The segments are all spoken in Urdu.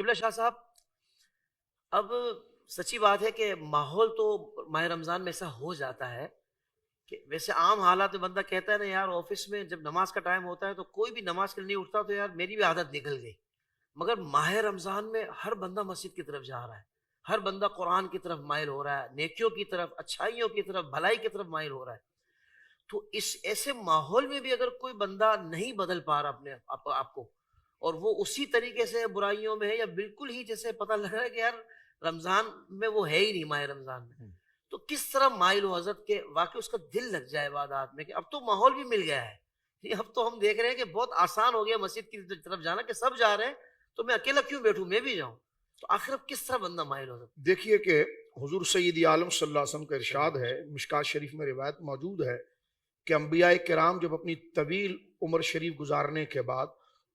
قبلہ شاہ صاحب، اب سچی بات ہے کہ ماحول تو ماہ رمضان میں ایسا ہو جاتا ہے کہ ویسے عام حالات میں بندہ کہتا ہے نا یار آفس میں جب نماز کا ٹائم ہوتا ہے تو کوئی بھی نماز کے لیے نہیں اٹھتا، تو یار میری بھی عادت نکل گئی. مگر ماہ رمضان میں ہر بندہ مسجد کی طرف جا رہا ہے، ہر بندہ قرآن کی طرف مائل ہو رہا ہے، نیکیوں کی طرف، اچھائیوں کی طرف، بھلائی کی طرف مائل ہو رہا ہے. تو اس ایسے ماحول میں بھی اگر کوئی بندہ نہیں بدل پا رہا اپنے آپ کو، اور وہ اسی طریقے سے برائیوں میں ہے، یا بالکل ہی جیسے پتہ لگ رہا ہے کہ یار رمضان میں وہ ہے ہی نہیں ماہ رمضان میں، تو کس طرح مائل ہو حضرت کہ واقعی اس کا دل لگ جائے عبادات میں؟ کہ اب تو ماحول بھی مل گیا ہے، اب تو ہم دیکھ رہے ہیں کہ بہت آسان ہو گیا مسجد کی طرف جانا، کہ سب جا رہے ہیں تو میں اکیلا کیوں بیٹھوں، میں بھی جاؤں. تو آخر اب کس طرح بندہ مائل ہو سکتا؟ دیکھیے کہ حضور سید عالم صلی اللہ علیہ وسلم کا ارشاد ہے، مشکات شریف میں روایت موجود ہے کہ انبیاء کرام جب اپنی طویل عمر شریف گزارنے کے بعد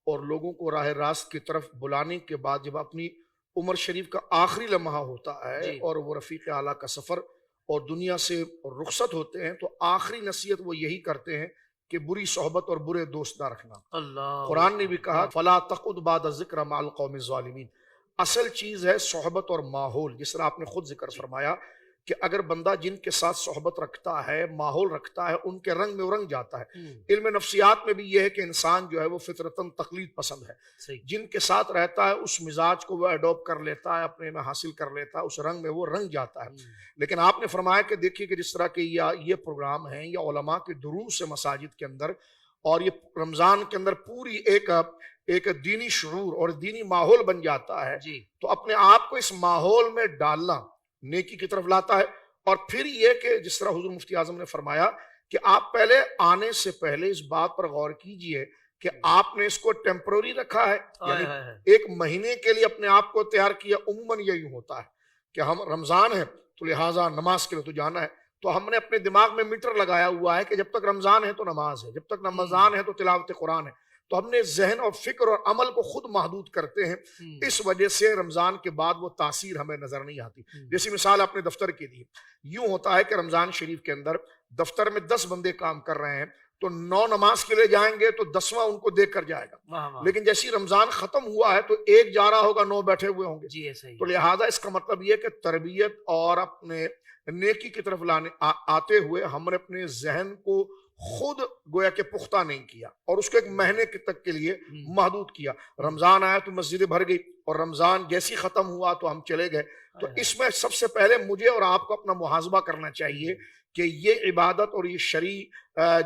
اور لوگوں کو راہ راست کی طرف بلانے کے بعد جب اپنی عمر شریف کا آخری لمحہ ہوتا ہے اور وہ رفیق اعلیٰ کا سفر اور دنیا سے رخصت ہوتے ہیں، تو آخری نصیحت وہ یہی کرتے ہیں کہ بری صحبت اور برے دوست نہ رکھنا. قرآن نے بھی کہا فَلَا تَقْعُدْ بَعْدَ الذِّكْرِ مَعَ الْقَوْمِ الظَّالِمِينَ. اصل چیز ہے صحبت اور ماحول، جس طرح آپ نے خود ذکر فرمایا کہ اگر بندہ جن کے ساتھ صحبت رکھتا ہے، ماحول رکھتا ہے، ان کے رنگ میں رنگ جاتا ہے. علم نفسیات میں بھی یہ ہے کہ انسان جو ہے وہ فطرتاً تقلید پسند ہے، جن کے ساتھ رہتا ہے اس مزاج کو وہ اڈاپٹ کر لیتا ہے، اپنے میں حاصل کر لیتا ہے، اس رنگ میں وہ رنگ جاتا ہے. لیکن آپ نے فرمایا کہ دیکھیے کہ جس طرح کہ یہ پروگرام ہیں یا علماء کے دروس سے مساجد کے اندر، اور یہ رمضان کے اندر پوری ایک دینی شعور اور دینی ماحول بن جاتا ہے، تو اپنے آپ کو اس ماحول میں ڈالنا نیکی کی طرف لاتا ہے. اور پھر یہ کہ جس طرح حضور مفتی اعظم نے فرمایا کہ آپ پہلے آنے سے پہلے اس بات پر غور کیجئے کہ آپ نے اس کو ٹیمپروری رکھا ہے، یعنی ایک مہینے کے لیے اپنے آپ کو تیار کیا. عموماً یہی ہوتا ہے کہ ہم رمضان ہے تو لہٰذا نماز کے لیے تو جانا ہے، تو ہم نے اپنے دماغ میں میٹر لگایا ہوا ہے کہ جب تک رمضان ہے تو نماز ہے، جب تک رمضان ہے تو تلاوت قرآن ہے. تو ہم نے ذہن اور فکر اور عمل کو خود محدود کرتے ہیں، اس وجہ سے رمضان کے بعد وہ تاثیر ہمیں نظر نہیں آتی. جیسی مثال آپ نے دفتر کی دی، یوں ہوتا ہے کہ رمضان شریف کے اندر دفتر میں 10 بندے کام کر رہے ہیں، تو 9 نماز کے لیے جائیں گے تو 10واں ان کو دیکھ کر جائے گا. لیکن جیسی رمضان ختم ہوا ہے تو ایک جا رہا ہوگا، 9 بیٹھے ہوئے ہوں گے. تو لہٰذا اس کا مطلب یہ کہ تربیت اور اپنے نیکی کی طرف آتے ہوئے ہم نے اپنے ذہن کو خود گویا کہ پختہ نہیں کیا اور اس کو ایک مہینے تک کے لیے محدود کیا. رمضان آیا تو مسجدیں بھر گئی، اور رمضان جیسی ختم ہوا تو ہم چلے گئے. تو اس میں سب سے پہلے مجھے اور آپ کو اپنا محاسبہ کرنا چاہیے کہ یہ عبادت اور یہ شرعی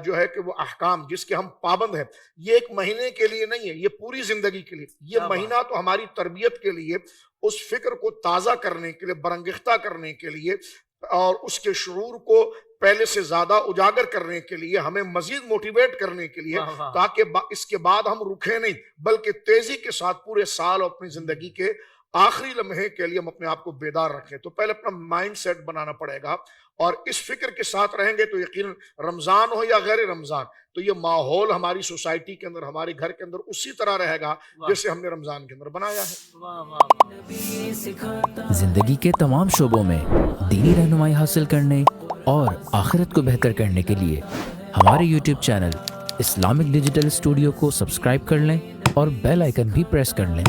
جو ہے کہ وہ احکام جس کے ہم پابند ہیں، یہ ایک مہینے کے لیے نہیں ہے، یہ پوری زندگی کے لیے. یہ مہینہ تو ہماری تربیت کے لیے، اس فکر کو تازہ کرنے کے لیے، برانگیختہ کرنے کے لیے، اور اس کے شعور کو پہلے سے زیادہ اجاگر کرنے کے لیے، ہمیں مزید موٹیویٹ کرنے کے لیے، تاکہ اس کے بعد ہم رکھیں نہیں بلکہ تیزی کے ساتھ پورے سال اور اپنی زندگی کے آخری لمحے کے لیے ہم اپنے آپ کو بیدار رکھیں. تو پہلے اپنا مائنڈ سیٹ بنانا پڑے گا، اور اس فکر کے ساتھ رہیں گے تو یقیناً رمضان ہو یا غیر رمضان، تو یہ ماحول ہماری سوسائٹی کے اندر، ہمارے گھر کے اندر اسی طرح رہے گا جیسے ہم نے رمضان کے اندر بنایا ہے. زندگی کے تمام شعبوں میں دینی رہنمائی حاصل کرنے اور آخرت کو بہتر کرنے کے لیے ہمارے YouTube channel Islamic digital studio کو سبسکرائب کر لیں اور بیل آئیکن بھی پریس کر لیں.